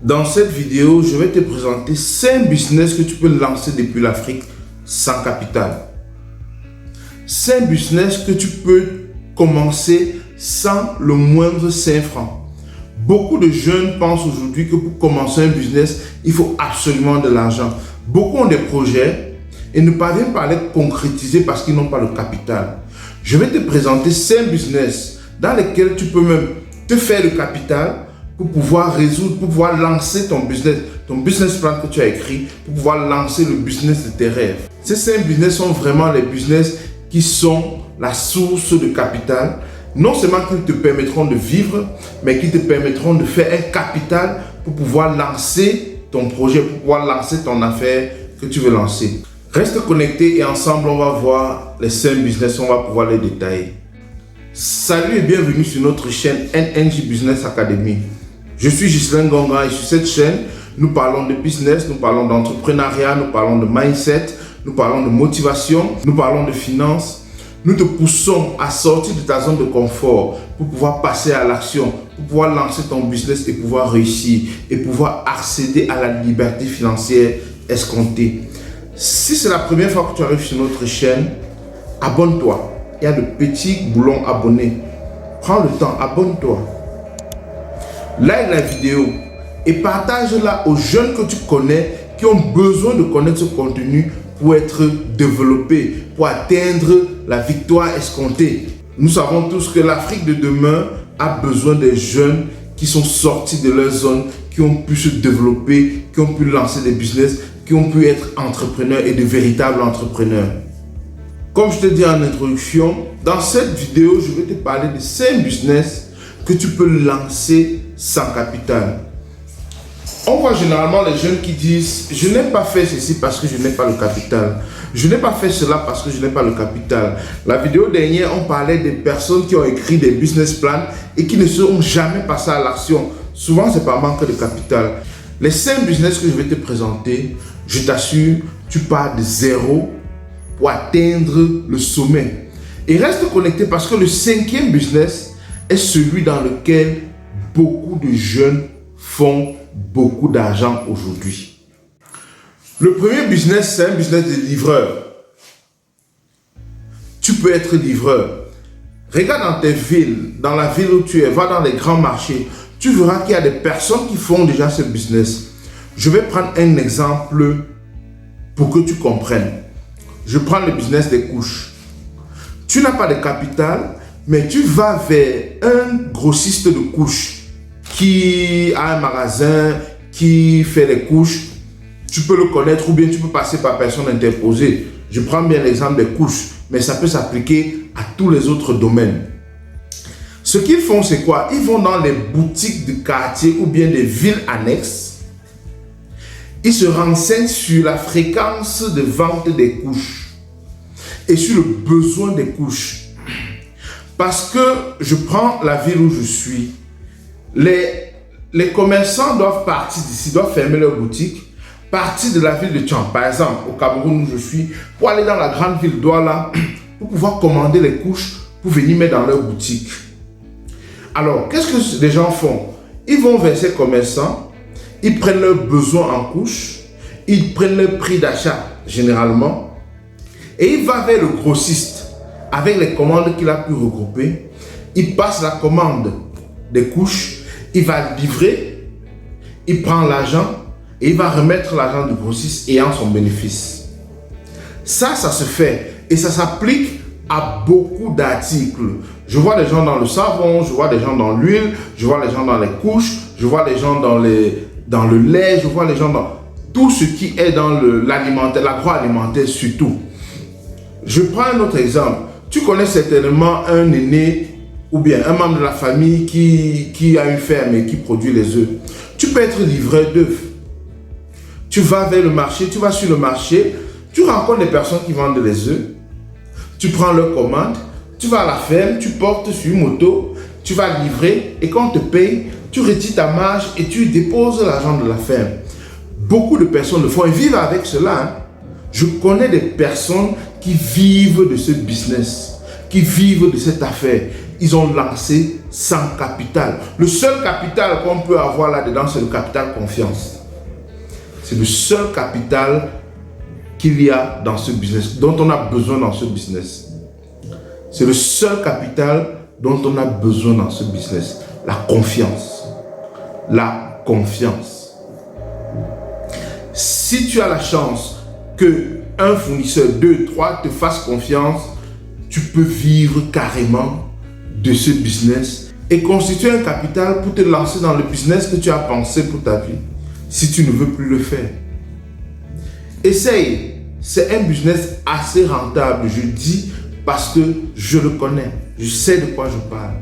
Dans cette vidéo, je vais te présenter 5 business que tu peux lancer depuis l'Afrique sans capital. 5 business que tu peux commencer sans le moindre 5 francs. Beaucoup de jeunes pensent aujourd'hui que pour commencer un business, il faut absolument de l'argent. Beaucoup ont des projets et ne parviennent pas à les concrétiser parce qu'ils n'ont pas le capital. Je vais te présenter 5 business dans lesquels tu peux même te faire le capital pour pouvoir résoudre, pour pouvoir lancer ton business plan que tu as écrit, pour pouvoir lancer le business de tes rêves. Ces 5 business sont vraiment les business qui sont la source de capital. Non seulement qu'ils te permettront de vivre, mais qui te permettront de faire un capital pour pouvoir lancer ton projet, pour pouvoir lancer ton affaire que tu veux lancer. Reste connecté et ensemble, on va voir les 5 business, on va pouvoir les détailler. Salut et bienvenue sur notre chaîne NNJ Business Academy. Je suis Ghislain Ngonga et sur cette chaîne, nous parlons de business, nous parlons d'entrepreneuriat, nous parlons de mindset, nous parlons de motivation, nous parlons de finances. Nous te poussons à sortir de ta zone de confort pour pouvoir passer à l'action, pour pouvoir lancer ton business et pouvoir réussir et pouvoir accéder à la liberté financière escomptée. Si c'est la première fois que tu arrives sur notre chaîne, abonne-toi. Il y a de petits boulons abonnés. Prends le temps, abonne-toi. Like la vidéo et partage-la aux jeunes que tu connais qui ont besoin de connaître ce contenu pour être développés, pour atteindre la victoire escomptée. Nous savons tous que l'Afrique de demain a besoin des jeunes qui sont sortis de leur zone, qui ont pu se développer, qui ont pu lancer des business, qui ont pu être entrepreneurs et de véritables entrepreneurs. Comme je te dis en introduction, dans cette vidéo, je vais te parler de 5 business que tu peux lancer sans capital. On voit généralement les jeunes qui disent « Je n'ai pas fait ceci parce que je n'ai pas le capital. Je n'ai pas fait cela parce que je n'ai pas le capital. » La vidéo dernière, on parlait des personnes qui ont écrit des business plans et qui ne seront jamais passées à l'action. Souvent, c'est par manque de capital. Les 5 business que je vais te présenter, je t'assure, tu pars de zéro pour atteindre le sommet. Et reste connecté parce que le 5e business est celui dans lequel beaucoup de jeunes font beaucoup d'argent aujourd'hui. Le premier business, c'est un business de livreur. Tu peux être livreur. Regarde dans tes villes, dans la ville où tu es, va dans les grands marchés. Tu verras qu'il y a des personnes qui font déjà ce business. Je vais prendre un exemple pour que tu comprennes. Je prends le business des couches. Tu n'as pas de capital, mais tu vas vers un grossiste de couches qui a un magasin, qui fait les couches. Tu peux le connaître ou bien tu peux passer par personne interposée. Je prends bien l'exemple des couches, mais ça peut s'appliquer à tous les autres domaines. Ce qu'ils font, c'est quoi? Ils vont dans les boutiques de quartier ou bien des villes annexes. Ils se renseignent sur la fréquence de vente des couches et sur le besoin des couches. Parce que je prends la ville où je suis. Les commerçants doivent partir d'ici, doivent fermer leur boutique, partir de la ville de Tchang, par exemple, au Cameroun où je suis, pour aller dans la grande ville d'Ouala, pour pouvoir commander les couches, pour venir mettre dans leur boutique. Alors, qu'est-ce que les gens font? Ils vont vers ces commerçants, ils prennent leurs besoins en couches, ils prennent leur prix d'achat, généralement, et ils vont vers le grossiste, avec les commandes qu'il a pu regrouper. Il passe la commande des couches, il va livrer, il prend l'argent et il va remettre l'argent du grossiste ayant son bénéfice. Ça se fait et ça s'applique à beaucoup d'articles. Je vois des gens dans le savon, je vois des gens dans l'huile, je vois les gens dans les couches, je vois les gens dans le lait, je vois les gens dans tout ce qui est dans l'alimentaire, l'agroalimentaire surtout. Je prends un autre exemple. Tu connais certainement un aîné ou bien un membre de la famille qui a une ferme et qui produit les œufs. Tu peux être livreur d'œufs. Tu vas vers le marché, tu vas sur le marché, tu rencontres des personnes qui vendent les œufs, tu prends leur commande, tu vas à la ferme, tu portes sur une moto, tu vas livrer et quand on te paye, tu retires ta marge et tu déposes l'argent de la ferme. Beaucoup de personnes le font et vivent avec cela. Je connais des personnes qui vivent de ce business, qui vivent de cette affaire, ils ont lancé sans capital. Le seul capital qu'on peut avoir là-dedans, c'est le capital confiance. C'est le seul capital qu'il y a dans ce business, dont on a besoin dans ce business. C'est le seul capital dont on a besoin dans ce business. La confiance. La confiance. Si tu as la chance que un fournisseur, 2, 3 te fasse confiance, tu peux vivre carrément de ce business et constituer un capital pour te lancer dans le business que tu as pensé pour ta vie, si tu ne veux plus le faire. Essaye. C'est un business assez rentable, je dis, parce que je le connais. Je sais de quoi je parle.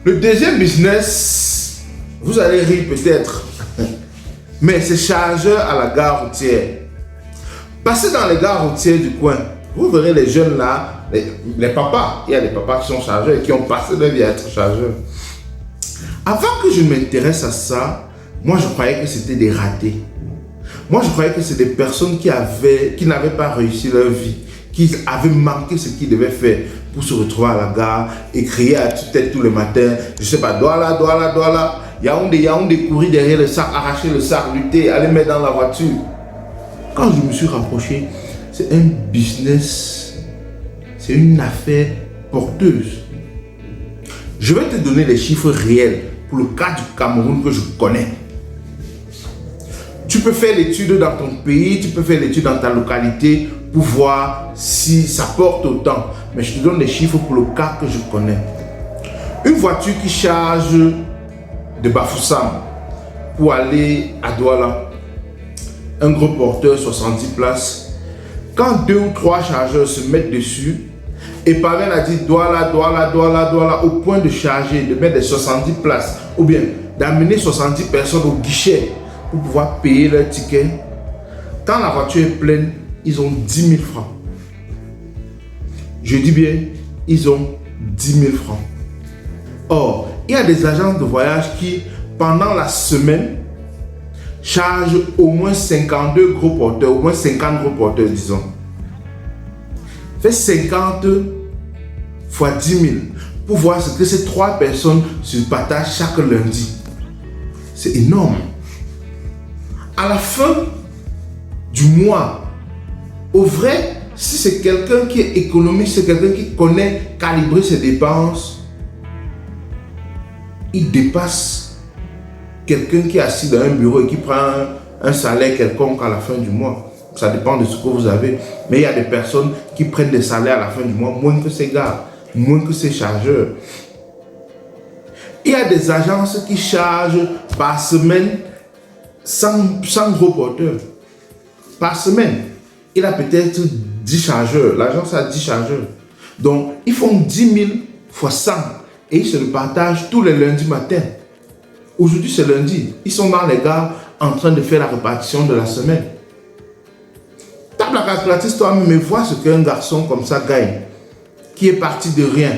Le deuxième business, vous allez rire peut-être, mais c'est chargeur à la gare routière. Passez dans les gares routières du coin, vous verrez les jeunes là, les papas. Il y a des papas qui sont chargeurs et qui ont passé leur vie à être chargeurs. Avant que je m'intéresse à ça, moi je croyais que c'était des ratés. Moi, je croyais que c'est des personnes qui n'avaient pas réussi leur vie, qui avaient manqué ce qu'ils devaient faire pour se retrouver à la gare et crier à tue-tête tous les matins. Je ne sais pas, Douala, Douala, Douala. Yaoundé, courir derrière le sac, arracher le sac, lutter, aller mettre dans la voiture. Quand je me suis rapproché, c'est un business, c'est une affaire porteuse. Je vais te donner les chiffres réels pour le cas du Cameroun que je connais. Tu peux faire l'étude dans ton pays, tu peux faire l'étude dans ta localité pour voir si ça porte autant. Mais je te donne les chiffres pour le cas que je connais. Une voiture qui charge de Bafoussam pour aller à Douala, un gros porteur 70 places, quand 2 ou 3 chargeurs se mettent dessus et parviennent à dire Douala, Douala, Douala, Douala, au point de charger, de mettre des 70 places ou bien d'amener 70 personnes au guichet pour pouvoir payer leur ticket. Quand la voiture est pleine, ils ont 10 000 francs. Je dis bien, ils ont 10 000 francs. Or, il y a des agences de voyage qui, pendant la semaine, chargent au moins 52 gros porteurs, au moins 50 gros porteurs, disons. Fait 50 fois 10 000 pour voir ce que ces 3 personnes se partagent chaque lundi. C'est énorme. À la fin du mois, au vrai, si c'est quelqu'un qui est économiste, c'est quelqu'un qui connaît calibrer ses dépenses, il dépasse quelqu'un qui est assis dans un bureau et qui prend un salaire quelconque à la fin du mois. Ça dépend de ce que vous avez. Mais il y a des personnes qui prennent des salaires à la fin du mois, moins que ces gars, moins que ces chargeurs. Il y a des agences qui chargent par semaine 100 gros porteurs. Par semaine, il a peut-être 10 chargeurs. L'agence a 10 chargeurs. Donc, ils font 10 000 fois 100 et ils se le partagent tous les lundis matin. Aujourd'hui, c'est lundi. Ils sont dans les gares en train de faire la répartition de la semaine. Tape la calculatrice toi-même et vois ce qu'un garçon comme ça gagne, qui est parti de rien.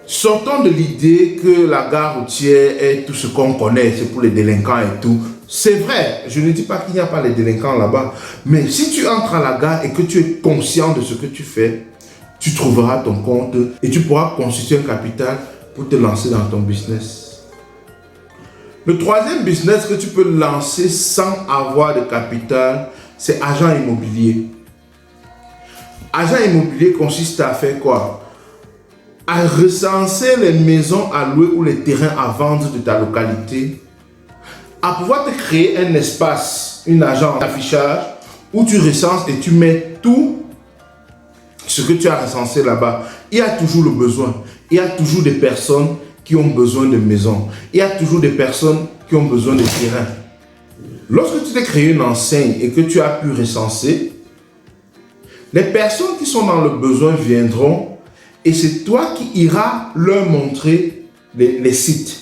Sortons de l'idée que la gare routière est tout ce qu'on connaît, c'est pour les délinquants et tout. C'est vrai, je ne dis pas qu'il n'y a pas les délinquants là-bas, mais si tu entres à la gare et que tu es conscient de ce que tu fais, tu trouveras ton compte et tu pourras constituer un capital pour te lancer dans ton business. Le troisième business que tu peux lancer sans avoir de capital, c'est agent immobilier. Agent immobilier consiste à faire quoi? À recenser les maisons à louer ou les terrains à vendre de ta localité, à pouvoir te créer un espace, une agence d'affichage où tu recenses et tu mets tout ce que tu as recensé là-bas. Il y a toujours le besoin. Il y a toujours des personnes qui ont besoin de maisons. Il y a toujours des personnes qui ont besoin de terrains. Lorsque tu t'es créé une enseigne et que tu as pu recenser, les personnes qui sont dans le besoin viendront et c'est toi qui iras leur montrer les sites.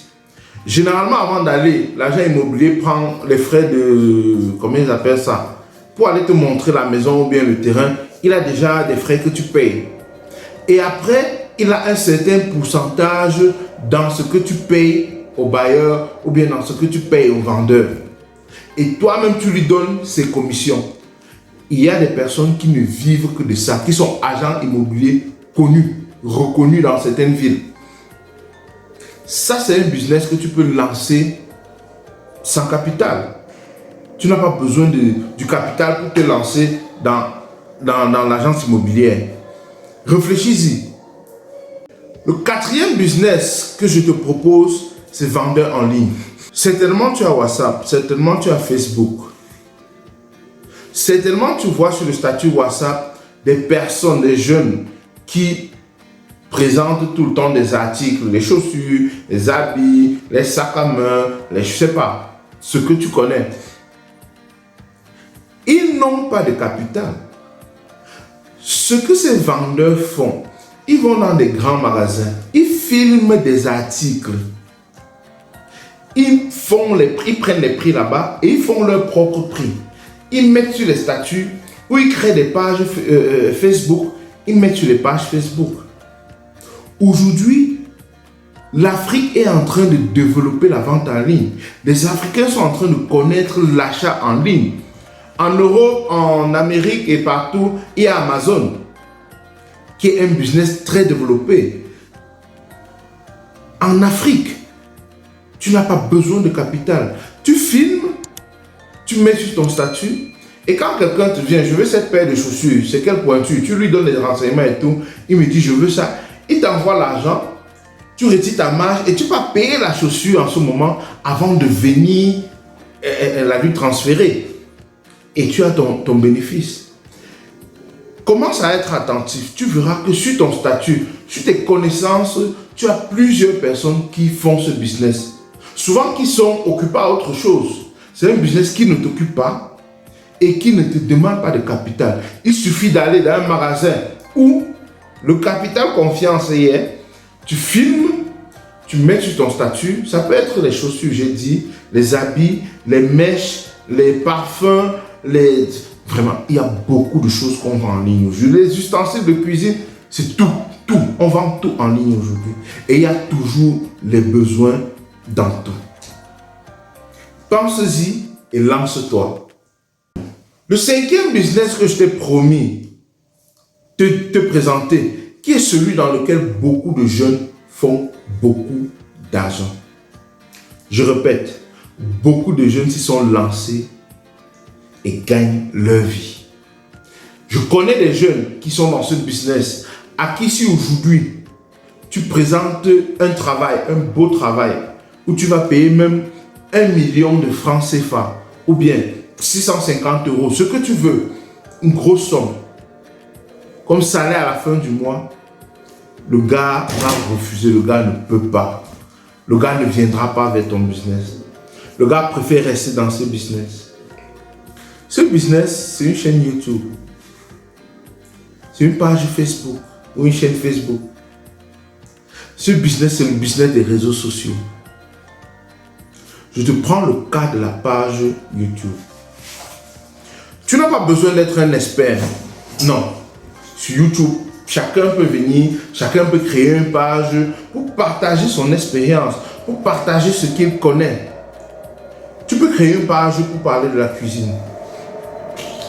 Généralement, avant d'aller, l'agent immobilier prend les frais de, comment ils appellent ça, pour aller te montrer la maison ou bien le terrain, il a déjà des frais que tu payes. Et après, il a un certain pourcentage dans ce que tu payes au bailleur ou bien dans ce que tu payes au vendeur. Et toi-même, tu lui donnes ses commissions. Il y a des personnes qui ne vivent que de ça, qui sont agents immobiliers connu, reconnu dans certaines villes. Ça, c'est un business que tu peux lancer sans capital. Tu n'as pas besoin du capital pour te lancer dans l'agence immobilière. Réfléchis-y. Le quatrième business que je te propose, c'est vendeur en ligne. Certainement, tu as WhatsApp, certainement, tu as Facebook. Certainement, tu vois sur le statut WhatsApp des personnes, des jeunes qui présentent tout le temps des articles, les chaussures, les habits, les sacs à main, je sais pas, ce que tu connais. Ils n'ont pas de capital. Ce que ces vendeurs font, ils vont dans des grands magasins, ils filment des articles, ils prennent les prix là-bas et ils font leur propre prix. Ils mettent sur les statuts ou ils créent des pages Facebook, ils mettent sur les pages Facebook. Aujourd'hui, l'Afrique est en train de développer la vente en ligne. Les Africains sont en train de connaître l'achat en ligne. En Europe, en Amérique et partout, il y a Amazon, qui est un business très développé. En Afrique, tu n'as pas besoin de capital. Tu filmes, tu mets sur ton statut, et quand quelqu'un te vient, je veux cette paire de chaussures, c'est quelle pointure, tu lui donnes les renseignements et tout, il me dit je veux ça, il t'envoie l'argent, tu retires ta marge et tu vas payer la chaussure en ce moment avant de venir la lui transférer. Et tu as ton bénéfice. Commence à être attentif. Tu verras que sur ton statut, sur tes connaissances, tu as plusieurs personnes qui font ce business. Souvent qui sont occupées à autre chose. C'est un business qui ne t'occupe pas et qui ne te demande pas de capital. Il suffit d'aller dans un magasin où le capital confiance est, tu filmes, tu mets sur ton statut. Ça peut être les chaussures, j'ai dit, les habits, les mèches, les parfums, Vraiment, il y a beaucoup de choses qu'on vend en ligne aujourd'hui. Les ustensiles de cuisine, c'est tout. On vend tout en ligne aujourd'hui. Et il y a toujours les besoins dans tout. Pense-y et lance-toi. Le cinquième business que je t'ai promis de te présenter, qui est celui dans lequel beaucoup de jeunes font beaucoup d'argent. Je répète, beaucoup de jeunes s'y sont lancés et gagnent leur vie. Je connais des jeunes qui sont dans ce business, à qui si aujourd'hui tu présentes un travail, un beau travail, où tu vas payer même 1 million de francs CFA, ou bien 650 €, ce que tu veux, une grosse somme, comme salaire à la fin du mois, le gars va refuser, le gars ne peut pas. Le gars ne viendra pas vers ton business. Le gars préfère rester dans ce business. Ce business, c'est une chaîne YouTube. C'est une page Facebook ou une chaîne Facebook. Ce business, c'est le business des réseaux sociaux. Je te prends le cas de la page YouTube. Tu n'as pas besoin d'être un expert. Non. Sur YouTube, chacun peut venir, chacun peut créer une page pour partager son expérience, pour partager ce qu'il connaît. Tu peux créer une page pour parler de la cuisine.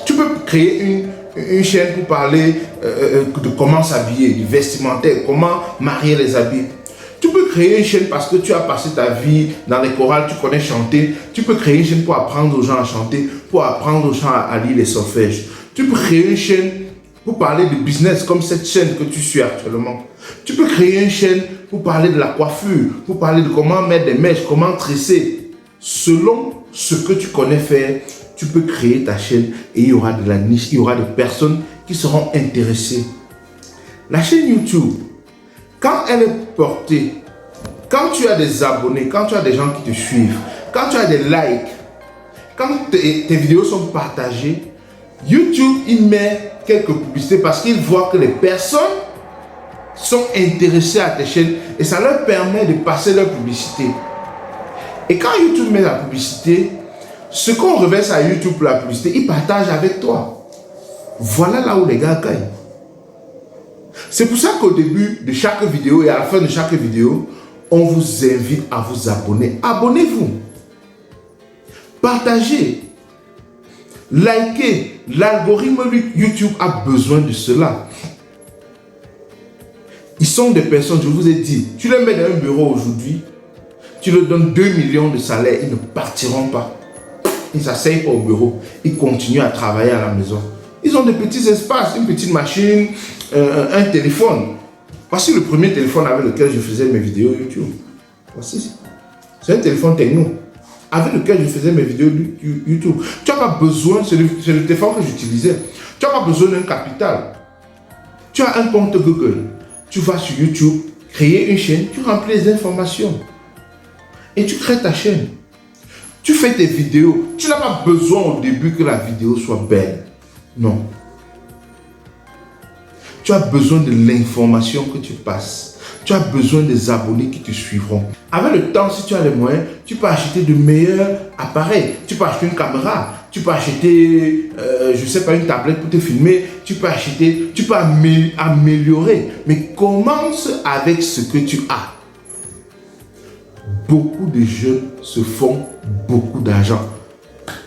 Tu peux créer une chaîne pour parler de comment s'habiller, du vestimentaire, comment marier les habits. Tu peux créer une chaîne parce que tu as passé ta vie dans les chorales, tu connais chanter. Tu peux créer une chaîne pour apprendre aux gens à chanter, pour apprendre aux gens à lire les solfèges. Tu peux créer une chaîne pour parler de business comme cette chaîne que tu suis actuellement. Tu peux créer une chaîne pour parler de la coiffure, pour parler de comment mettre des mèches, comment tresser. Selon ce que tu connais faire, tu peux créer ta chaîne et il y aura de la niche, il y aura des personnes qui seront intéressées. La chaîne YouTube, quand elle est portée, quand tu as des abonnés, quand tu as des gens qui te suivent, quand tu as des likes, quand tes vidéos sont partagées, YouTube, il met quelques publicités parce qu'il voit que les personnes sont intéressées à tes chaînes et ça leur permet de passer leur publicité. Et quand YouTube met la publicité, ce qu'on reverse à YouTube pour la publicité, il partage avec toi. Voilà là où les gars gagnent. C'est pour ça qu'au début de chaque vidéo et à la fin de chaque vidéo, on vous invite à vous abonner. Abonnez-vous. Partagez. Likez. L'algorithme YouTube a besoin de cela. Ils sont des personnes, je vous ai dit, tu les mets dans un bureau aujourd'hui, tu leur donnes 2 millions de salaire, ils ne partiront pas. Ils ne s'asseyent pas au bureau, ils continuent à travailler à la maison. Ils ont des petits espaces, une petite machine, un téléphone. Voici le premier téléphone avec lequel je faisais mes vidéos YouTube. Voici. C'est un téléphone techno avec lequel je faisais mes vidéos YouTube. Tu n'as pas besoin, c'est le téléphone que j'utilisais. Tu n'as pas besoin d'un capital. Tu as un compte Google. Tu vas sur YouTube, créer une chaîne, tu remplis les informations. Et tu crées ta chaîne. Tu fais tes vidéos. Tu n'as pas besoin au début que la vidéo soit belle. Non. Tu as besoin de l'information que tu passes. Tu as besoin des abonnés qui te suivront. Avec le temps, si tu as les moyens, tu peux acheter de meilleurs appareils. Tu peux acheter une caméra. Tu peux acheter, je ne sais pas, une tablette pour te filmer. Tu peux acheter, tu peux améliorer. Mais commence avec ce que tu as. Beaucoup de jeunes se font beaucoup d'argent.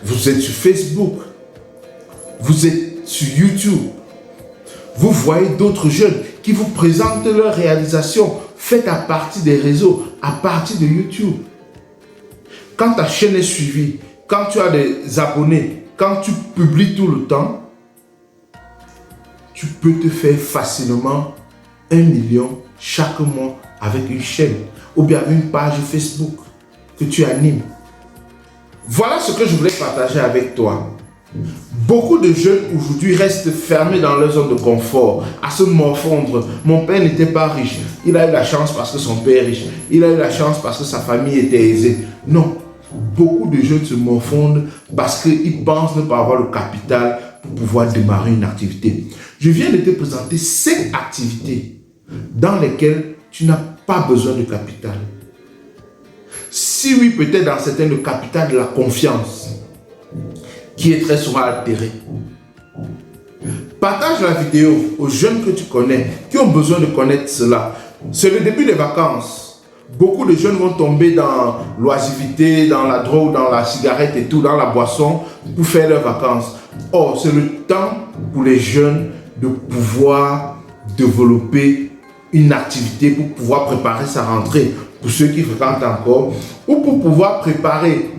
Vous êtes sur Facebook. Vous êtes sur YouTube. Vous voyez d'autres jeunes qui vous présentent leurs réalisations faites à partir des réseaux, à partir de YouTube. Quand ta chaîne est suivie, quand tu as des abonnés, quand tu publies tout le temps, tu peux te faire facilement 1 million chaque mois avec une chaîne ou bien avec une page Facebook que tu animes. Voilà ce que je voulais partager avec toi. Beaucoup de jeunes aujourd'hui restent fermés dans leur zone de confort, à se morfondre. Mon père n'était pas riche. Il a eu la chance parce que son père est riche. Il a eu la chance parce que sa famille était aisée. Non. Beaucoup de jeunes se morfondent parce qu'ils pensent ne pas avoir le capital pour pouvoir démarrer une activité. Je viens de te présenter 5 activités dans lesquelles tu n'as pas besoin de capital. Si oui, peut-être dans certaines, le capital de la confiance, qui est très souvent altéré. Partage la vidéo aux jeunes que tu connais, qui ont besoin de connaître cela. C'est le début des vacances. Beaucoup de jeunes vont tomber dans l'oisivité, dans la drogue, dans la cigarette et tout, dans la boisson, pour faire leurs vacances. Or, c'est le temps pour les jeunes de pouvoir développer une activité pour pouvoir préparer sa rentrée, pour ceux qui fréquentent encore, ou pour pouvoir préparer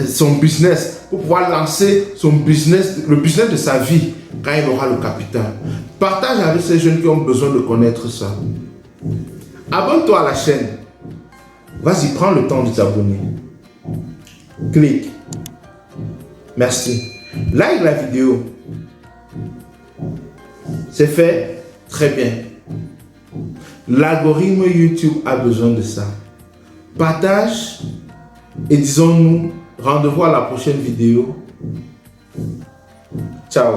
son business, pour pouvoir lancer son business, le business de sa vie quand il aura le capital. Partage avec ces jeunes qui ont besoin de connaître ça. Abonne-toi à la chaîne. Vas-y, prends le temps de t'abonner. Clique. Merci. Like la vidéo. C'est fait. Très bien. L'algorithme YouTube a besoin de ça. Partage. Et disons-nous, rendez-vous à la prochaine vidéo. Ciao.